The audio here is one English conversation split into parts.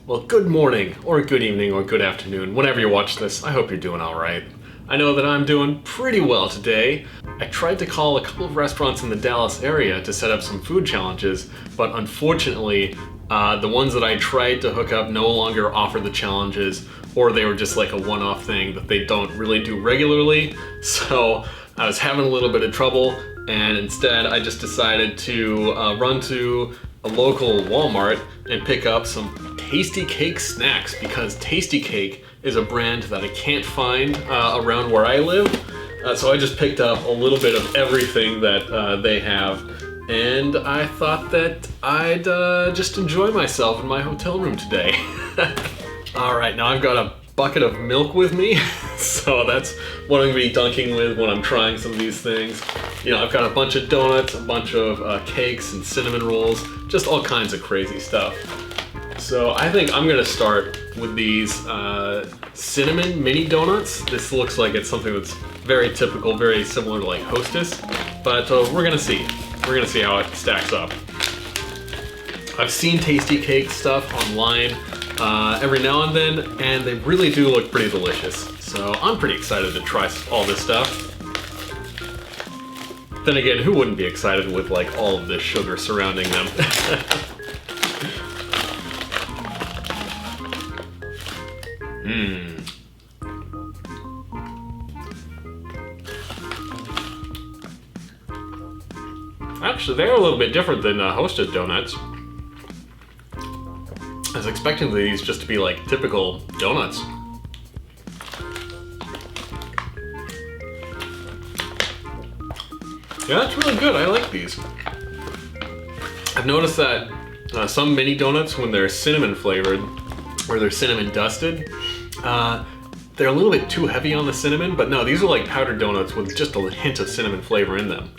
Well, good morning, or good evening, or good afternoon, whenever you watch this. I hope you're doing alright. I know that I'm doing pretty well today. I tried to call a couple of restaurants in the Dallas area to set up some food challenges, but unfortunately, the ones that I tried to hook up no longer offer the challenges, or they were just like a one-off thing that they don't really do regularly. So I was having a little bit of trouble, and instead I just decided to run to a local Walmart and pick up some Tastykake snacks, because Tastykake is a brand that I can't find around where I live. So I just picked up a little bit of everything that they have, and I thought that I'd just enjoy myself in my hotel room today. Alright, now I've got a bucket of milk with me, so that's what I'm going to be dunking with when I'm trying some of these things. You know, I've got a bunch of donuts, a bunch of cakes and cinnamon rolls, just all kinds of crazy stuff. So I think I'm going to start with these cinnamon mini donuts. This looks like it's something that's very typical, very similar to like Hostess, but we're going to see. We're going to see how it stacks up. I've seen Tastykake stuff online every now and then, and they really do look pretty delicious. So I'm pretty excited to try all this stuff. Then again, who wouldn't be excited with like all of this sugar surrounding them? Actually, they're a little bit different than Hostess donuts. I was expecting these just to be like typical donuts. Yeah, that's really good. I like these. I've noticed that some mini donuts, when they're cinnamon flavored or they're cinnamon dusted, they're a little bit too heavy on the cinnamon, but no, these are like powdered donuts with just a hint of cinnamon flavor in them.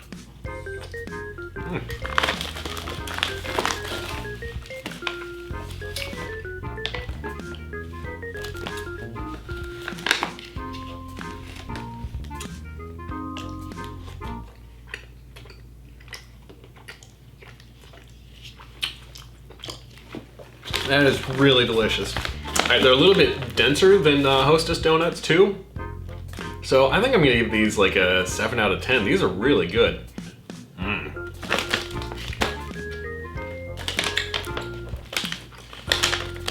That is really delicious. Alright, they're a little bit denser than Hostess donuts too. So I think I'm gonna give these like a 7 out of 10. These are really good.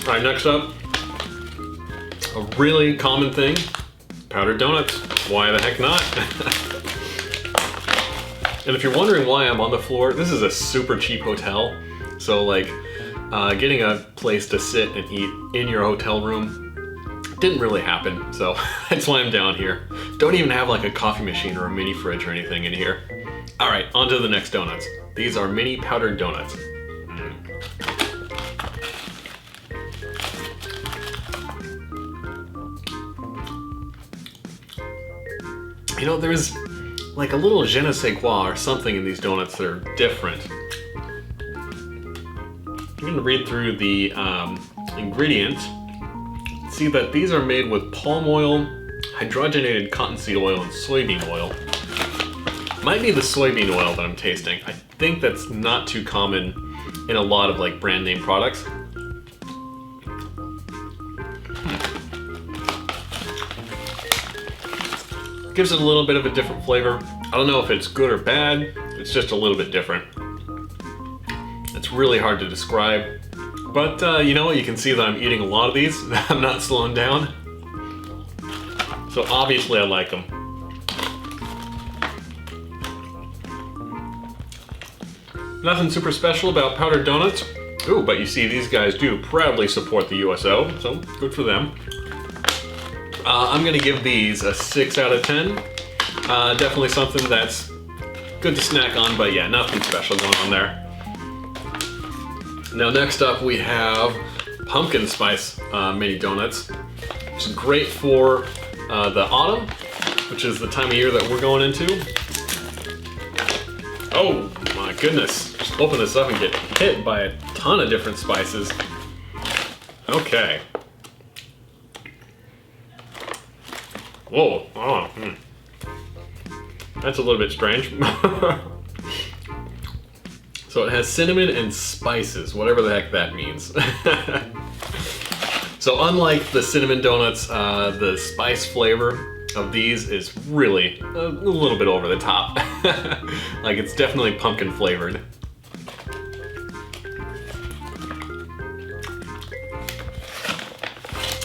Alright, next up, a really common thing, powdered donuts. Why the heck not? And if you're wondering why I'm on the floor, this is a super cheap hotel. So like, getting a place to sit and eat in your hotel room didn't really happen, so that's why I'm down here. Don't even have like a coffee machine or a mini fridge or anything in here. Alright, on to the next donuts. These are mini powdered donuts. You know, there's like a little je ne sais quoi or something in these donuts that are different. I'm going to read through the ingredients. See that these are made with palm oil, hydrogenated cottonseed oil, and soybean oil. Might be the soybean oil that I'm tasting. I think that's not too common in a lot of like brand name products. Gives it a little bit of a different flavor. I don't know if it's good or bad. It's just a little bit different. It's really hard to describe, but you know what? You can see that I'm eating a lot of these. I'm not slowing down. So obviously I like them. Nothing super special about powdered donuts. Ooh, but you see these guys do proudly support the USO, so good for them. I'm gonna give these a 6 out of 10. Definitely something that's good to snack on, but yeah, nothing special going on there. Now next up we have pumpkin spice mini donuts, which is great for the autumn, which is the time of year that we're going into. Oh my goodness, just open this up and get hit by a ton of different spices. Okay. Whoa, oh, That's a little bit strange. So it has cinnamon and spices, whatever the heck that means. So unlike the cinnamon donuts, the spice flavor of these is really a little bit over the top. Like, it's definitely pumpkin flavored.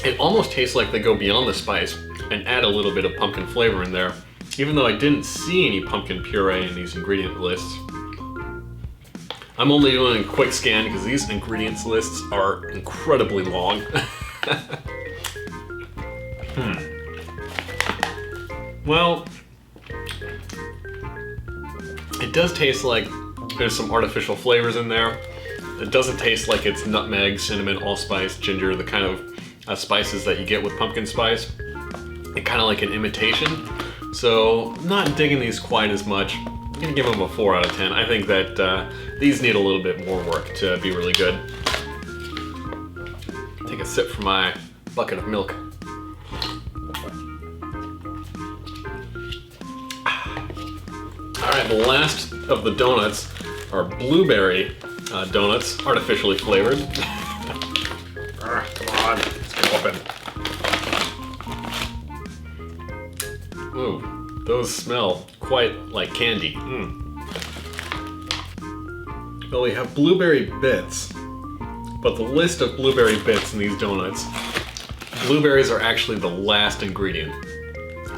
It almost tastes like they go beyond the spice and add a little bit of pumpkin flavor in there, even though I didn't see any pumpkin puree in these ingredient lists. I'm only doing a quick scan because these ingredients lists are incredibly long. Well, it does taste like there's some artificial flavors in there. It doesn't taste like it's nutmeg, cinnamon, allspice, ginger, the kind of spices that you get with pumpkin spice. It's kind of like an imitation. So, not digging these quite as much. I'm gonna give them a 4 out of 10. I think that these need a little bit more work to be really good. Take a sip from my bucket of milk. Alright, the last of the donuts are blueberry donuts, artificially flavored. Come on, let's get open. Ooh, those smell quite like candy. Well, we have blueberry bits, but the list of blueberry bits in these donuts, blueberries are actually the last ingredient.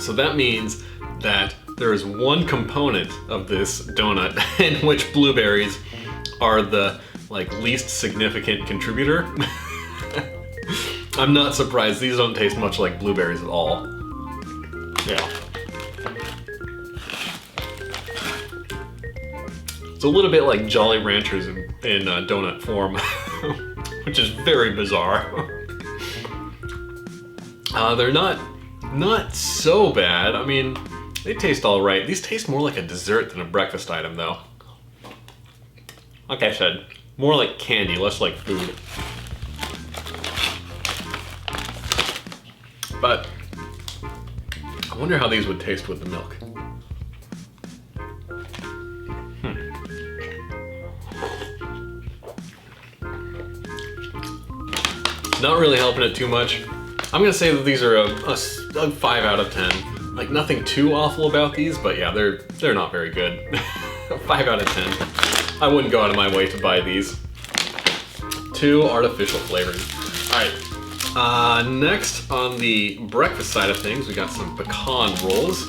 So that means that there is one component of this donut in which blueberries are the least significant contributor. I'm not surprised. These don't taste much like blueberries at all. Yeah. It's a little bit like Jolly Ranchers in donut form, which is very bizarre. They're not so bad. I mean, they taste all right. These taste more like a dessert than a breakfast item, though. Like I said, more like candy, less like food. But I wonder how these would taste with the milk. Not really helping it too much. I'm gonna say that these are a 5 out of 10. Like, nothing too awful about these, but yeah, they're not very good. 5 out of 10. I wouldn't go out of my way to buy these. Too artificial flavored. Alright, next on the breakfast side of things, we got some pecan rolls.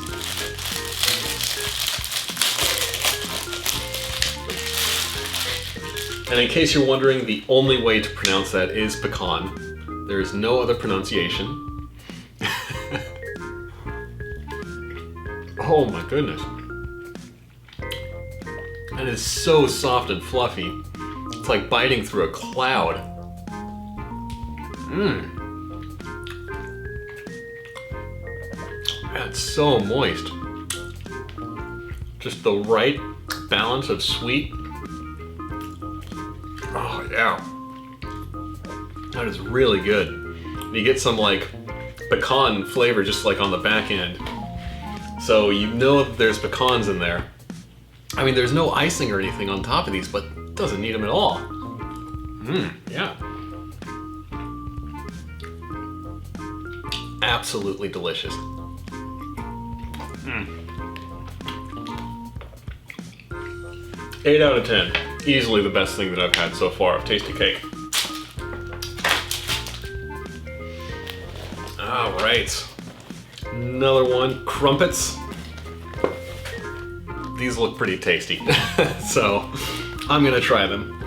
And in case you're wondering, the only way to pronounce that is pecan. There is no other pronunciation. Oh my goodness. That is so soft and fluffy. It's like biting through a cloud. That's so moist. Just the right balance of sweet. Oh yeah. That is really good. You get some pecan flavor just on the back end. So you know that there's pecans in there. I mean, there's no icing or anything on top of these, but it doesn't need them at all. Yeah. Absolutely delicious. 8 out of 10. Easily the best thing that I've had so far of Tastykake. All right. Another one, crumpets. These look pretty tasty, so I'm gonna try them.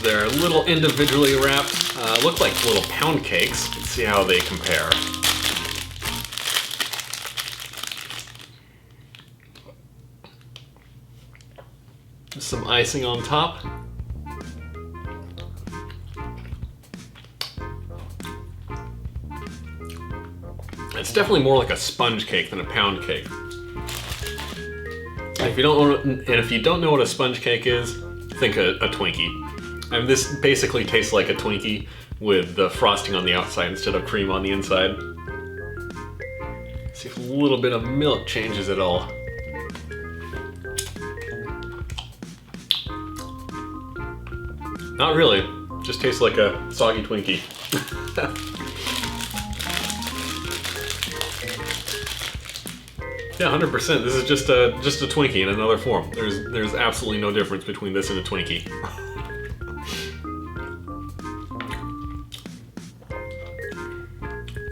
They're little individually wrapped, look like little pound cakes. Let's see how they compare. Some icing on top. It's definitely more like a sponge cake than a pound cake. If you don't know what a sponge cake is, think a Twinkie. I mean, this basically tastes like a Twinkie with the frosting on the outside instead of cream on the inside. See if a little bit of milk changes it all. Not really. Just tastes like a soggy Twinkie. Yeah, 100%. This is just a Twinkie in another form. There's absolutely no difference between this and a Twinkie.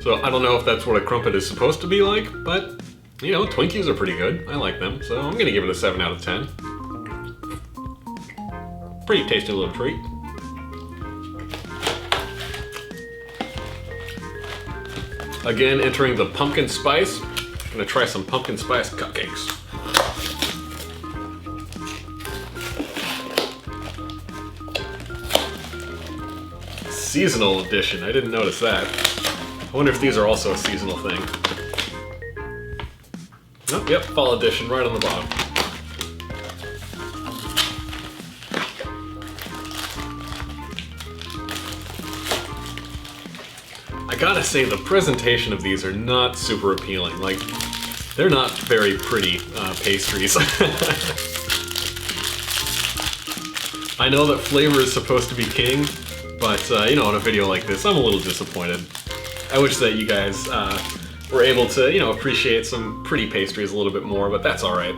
So I don't know if that's what a crumpet is supposed to be like, but you know, Twinkies are pretty good. I like them, so I'm gonna give it a 7 out of 10. Pretty tasty little treat. Again, entering the pumpkin spice. I'm gonna try some pumpkin spice cupcakes. Seasonal edition, I didn't notice that. I wonder if these are also a seasonal thing. Oh, yep, fall edition right on the bottom. I gotta say, the presentation of these are not super appealing. Like, they're not very pretty pastries. I know that flavor is supposed to be king, but you know, in a video like this, I'm a little disappointed. I wish that you guys were able to, you know, appreciate some pretty pastries a little bit more, but that's all right.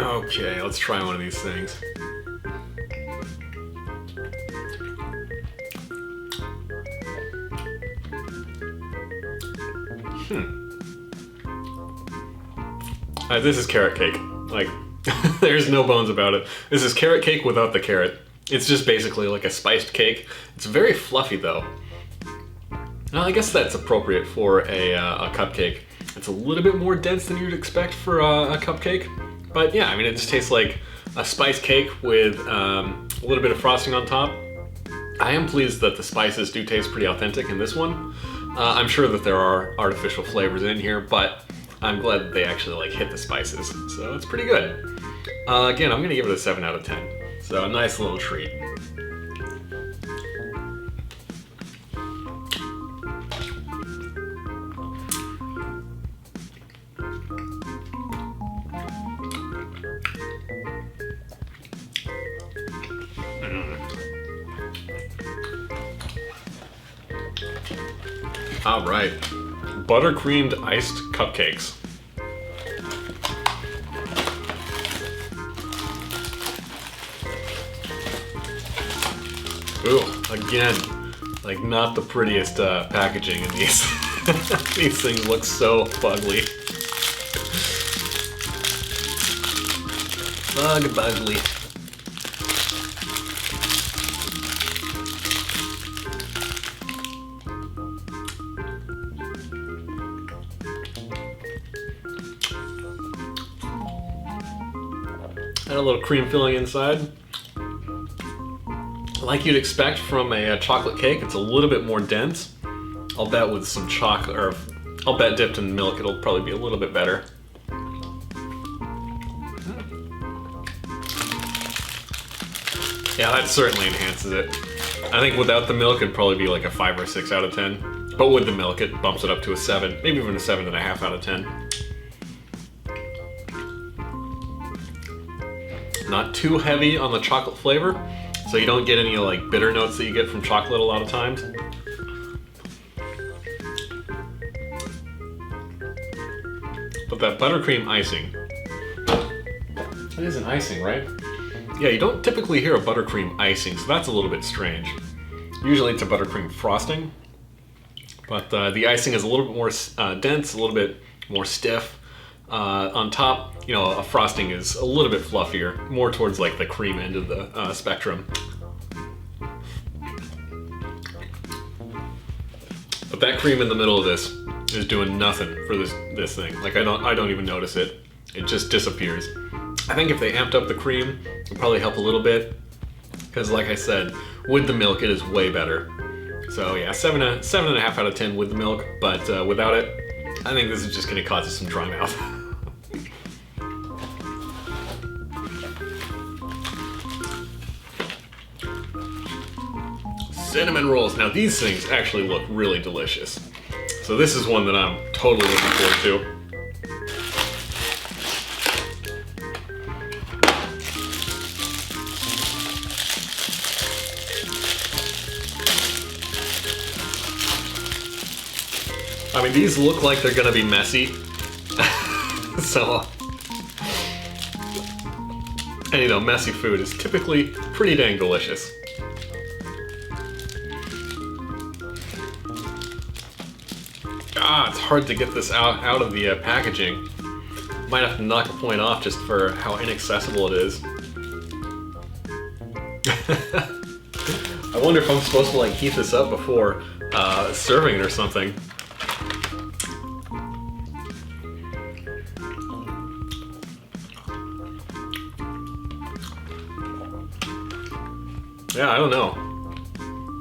Okay, let's try one of these things. This is carrot cake. Like, there's no bones about it. This is carrot cake without the carrot. It's just basically like a spiced cake. It's very fluffy though. Well, I guess that's appropriate for a cupcake. It's a little bit more dense than you'd expect for a cupcake. But yeah, I mean, it just tastes like a spiced cake with a little bit of frosting on top. I am pleased that the spices do taste pretty authentic in this one. I'm sure that there are artificial flavors in here, but I'm glad that they actually like hit the spices. So it's pretty good. Again, I'm gonna give it a 7 out of 10. So a nice little treat. All right, buttercreamed iced cupcakes. Ooh, again, like not the prettiest packaging in these. These things look so fugly. Bugly. And a little cream filling inside. Like you'd expect from a chocolate cake, it's a little bit more dense. I'll bet with some chocolate, or I'll bet dipped in milk, it'll probably be a little bit better. Yeah, that certainly enhances it. I think without the milk, it'd probably be like a 5 or 6 out of 10. But with the milk, it bumps it up to a 7, maybe even a 7.5 out of 10. Not too heavy on the chocolate flavor, so you don't get any like bitter notes that you get from chocolate a lot of times. But that buttercream icing, it is an icing, right? Yeah, you don't typically hear a buttercream icing, so that's a little bit strange. Usually it's a buttercream frosting, but the icing is a little bit more dense, a little bit more stiff. On top, you know, a frosting is a little bit fluffier, more towards like the cream end of the spectrum. But that cream in the middle of this is doing nothing for this thing. Like I don't even notice it. It just disappears. I think if they amped up the cream, it would probably help a little bit. Because like I said, with the milk it is way better. So yeah, 7.5 out of 10 with the milk, but without it, I think this is just going to cause us some dry mouth. Cinnamon rolls. Now these things actually look really delicious. So this is one that I'm totally looking forward to. I mean, these look like they're gonna be messy. So, and you know, messy food is typically pretty dang delicious. Ah, it's hard to get this out of the packaging. Might have to knock a point off just for how inaccessible it is. I wonder if I'm supposed to like heat this up before serving it or something. Yeah, I don't know.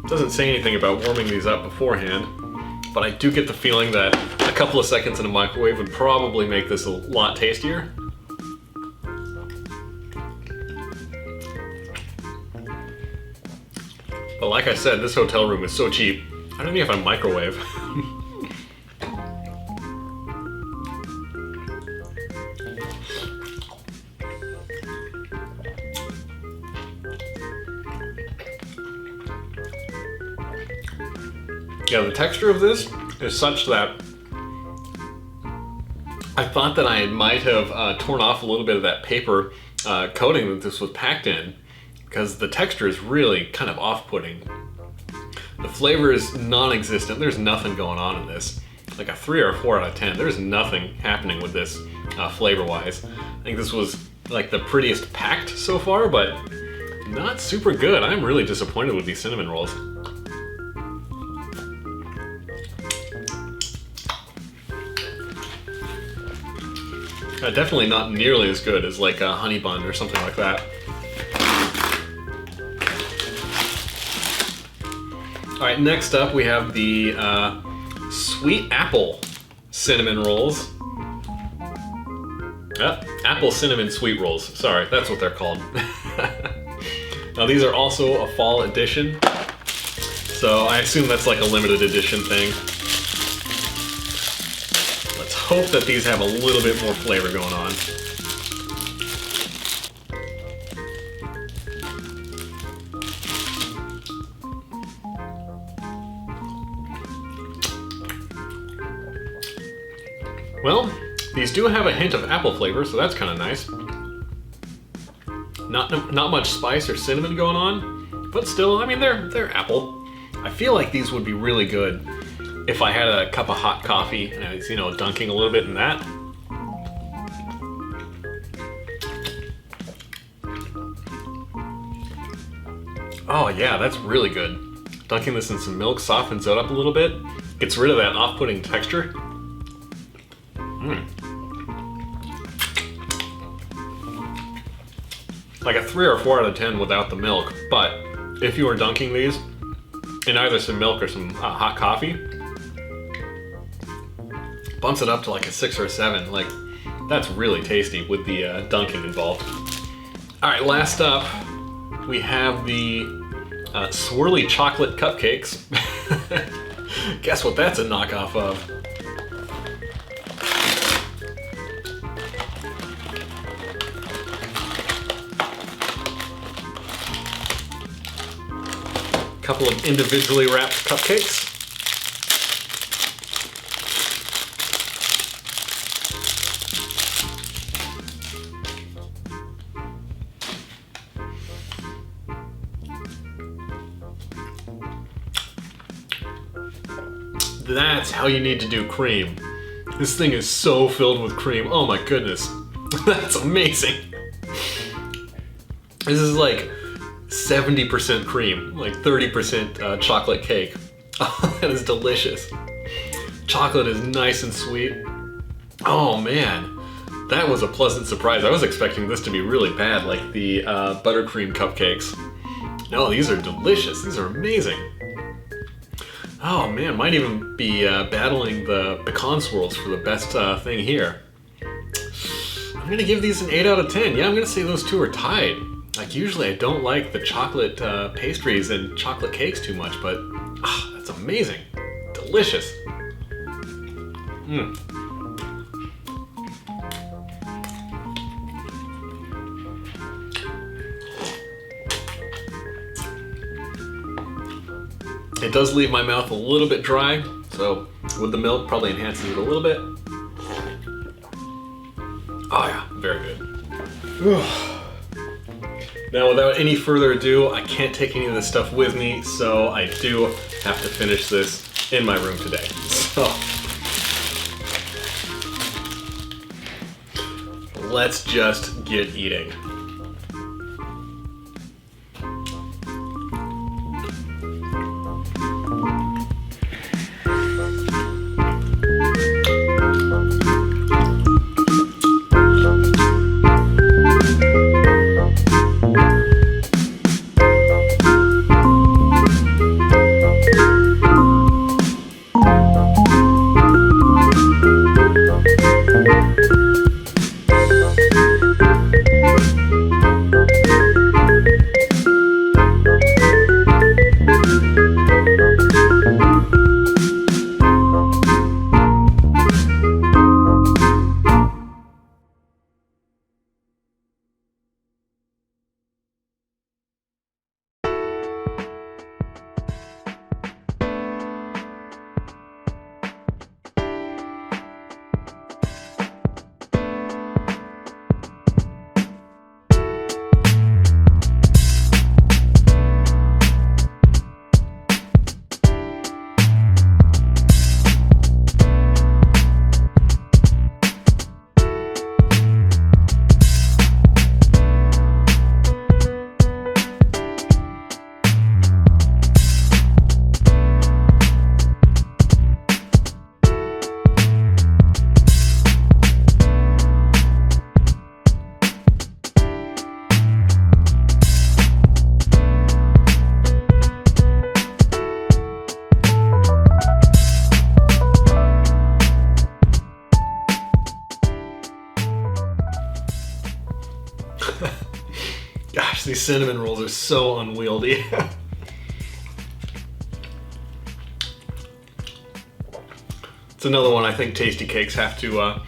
It doesn't say anything about warming these up beforehand, but I do get the feeling that a couple of seconds in a microwave would probably make this a lot tastier. But like I said, this hotel room is so cheap. I don't even have a microwave. Yeah, the texture of this is such that I thought that I might have torn off a little bit of that paper coating that this was packed in, because the texture is really kind of off-putting. The flavor is non-existent. There's nothing going on in this. Like a 3 or a 4 out of 10. There's nothing happening with this flavor-wise. I think this was like the prettiest packed so far, but not super good. I'm really disappointed with these cinnamon rolls. Definitely not nearly as good as like a honey bun or something like that. Alright, next up we have the sweet apple cinnamon rolls. Apple cinnamon sweet rolls. Sorry, that's what they're called. Now these are also a fall edition, so I assume that's like a limited edition thing. Hope that these have a little bit more flavor going on. Well, these do have a hint of apple flavor, so that's kind of nice. Not much spice or cinnamon going on, but still, I mean, they're apple. I feel like these would be really good if I had a cup of hot coffee and I was, you know, dunking a little bit in that. Oh yeah, that's really good. Dunking this in some milk softens it up a little bit, gets rid of that off-putting texture. Like a 3 or 4 out of 10 without the milk, but if you were dunking these in either some milk or some hot coffee, bumps it up to like a 6 or a 7. Like, that's really tasty with the dunking involved. Alright, last up, we have the Swirly chocolate cupcakes. Guess what that's a knockoff of? Couple of individually wrapped cupcakes. That's how you need to do cream. This thing is so filled with cream. Oh my goodness. That's amazing. This is like 70% cream, like 30% chocolate cake. Oh, that is delicious. Chocolate is nice and sweet. Oh man, that was a pleasant surprise. I was expecting this to be really bad, like the buttercream cupcakes. No, these are delicious. These are amazing. Oh man, might even be battling the pecan swirls for the best thing here. I'm gonna give these an 8 out of 10. Yeah, I'm gonna say those two are tied. Like, usually I don't like the chocolate pastries and chocolate cakes too much, but that's amazing. Delicious. It does leave my mouth a little bit dry, so with the milk probably enhances it a little bit. Oh yeah, very good. Now without any further ado, I can't take any of this stuff with me, so I do have to finish this in my room today. So let's just get eating. Gosh, these cinnamon rolls are so unwieldy. It's another one I think Tastykakes have to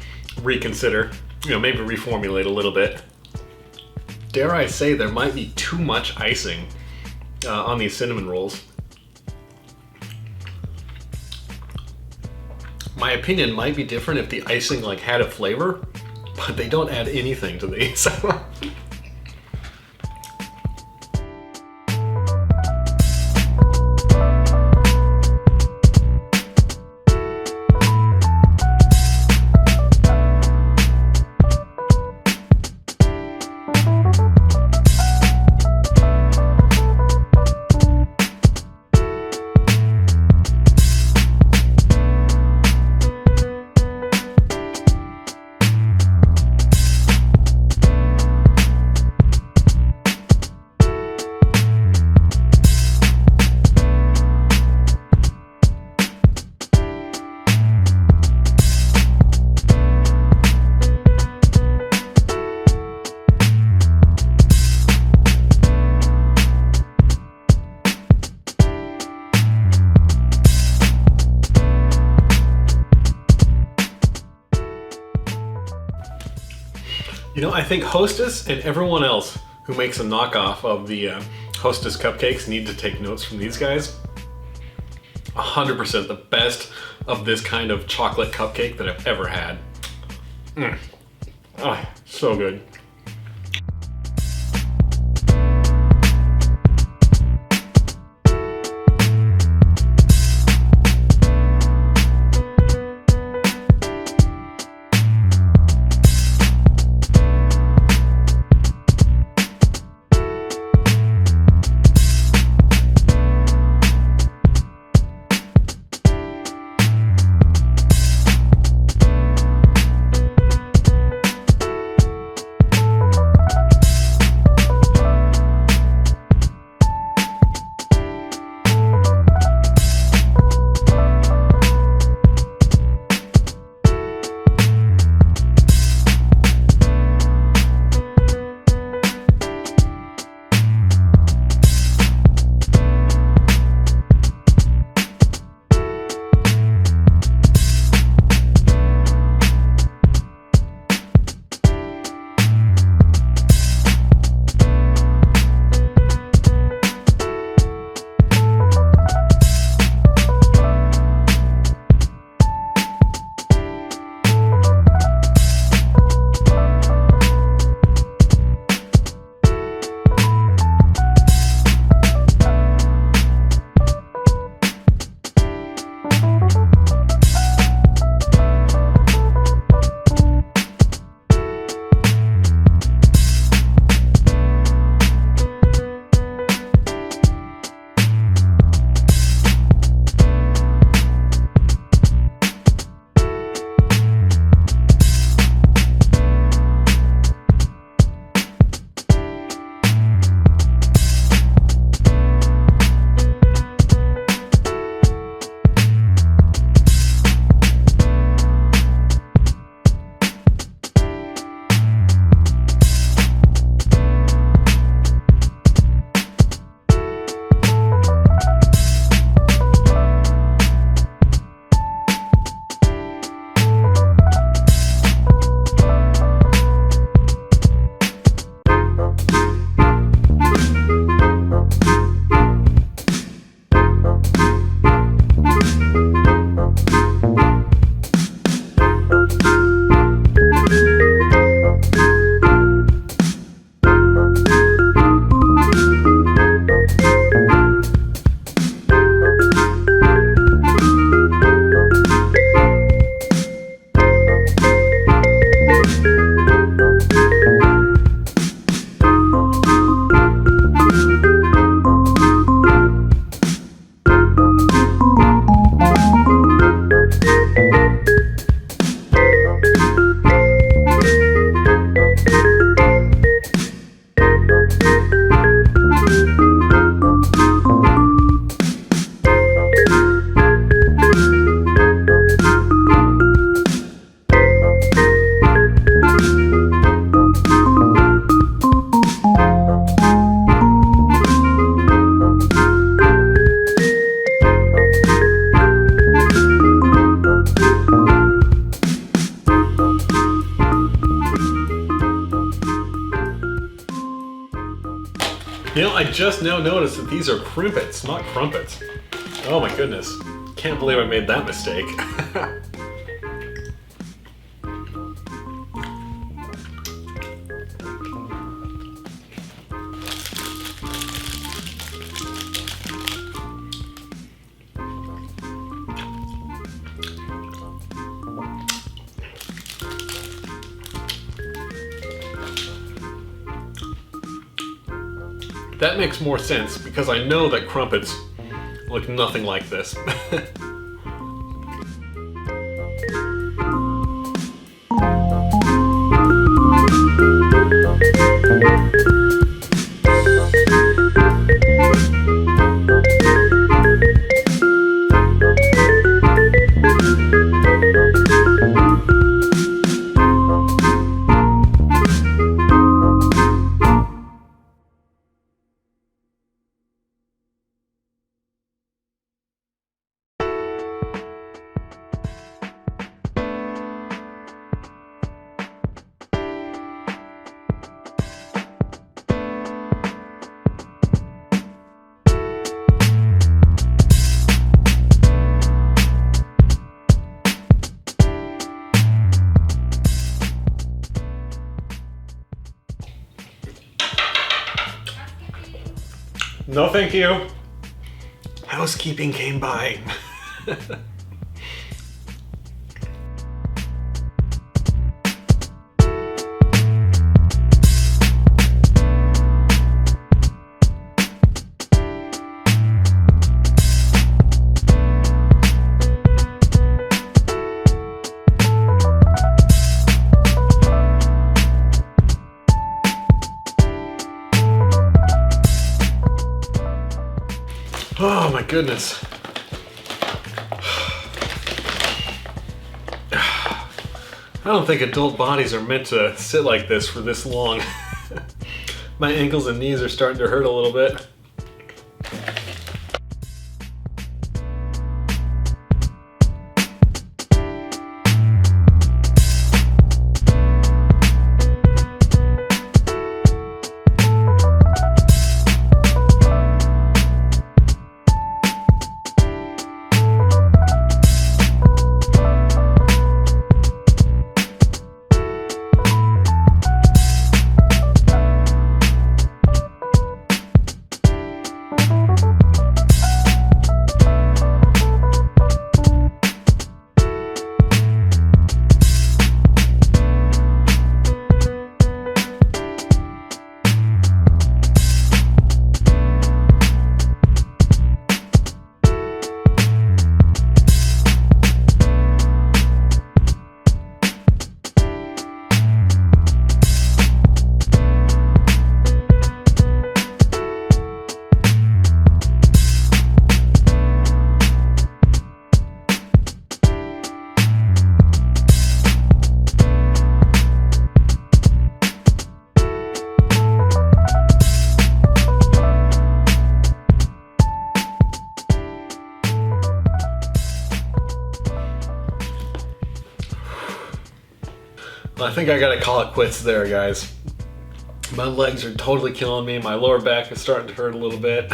reconsider. You know, maybe reformulate a little bit. Dare I say there might be too much icing on these cinnamon rolls. My opinion might be different if the icing like had a flavor, but they don't add anything to these. You know, I think Hostess and everyone else who makes a knockoff of the Hostess cupcakes need to take notes from these guys. 100% the best of this kind of chocolate cupcake that I've ever had. Oh, so good. You know, I just now noticed that these are crumpets, not crumpets. Oh my goodness. Can't believe I made that mistake. That makes more sense because I know that crumpets look nothing like this. No, thank you. Housekeeping came by. Oh my goodness. I don't think adult bodies are meant to sit like this for this long. My ankles and knees are starting to hurt a little bit. I think I gotta call it quits there, guys. My legs are totally killing me. My lower back is starting to hurt a little bit.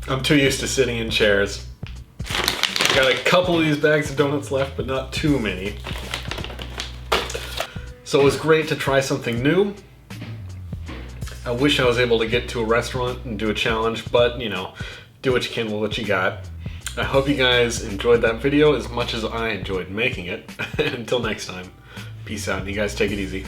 I'm too used to sitting in chairs. I got a couple of these bags of donuts left, but not too many. So it was great to try something new. I wish I was able to get to a restaurant and do a challenge, but you know, do what you can with what you got. I hope you guys enjoyed that video as much as I enjoyed making it. Until next time, peace out and you guys take it easy.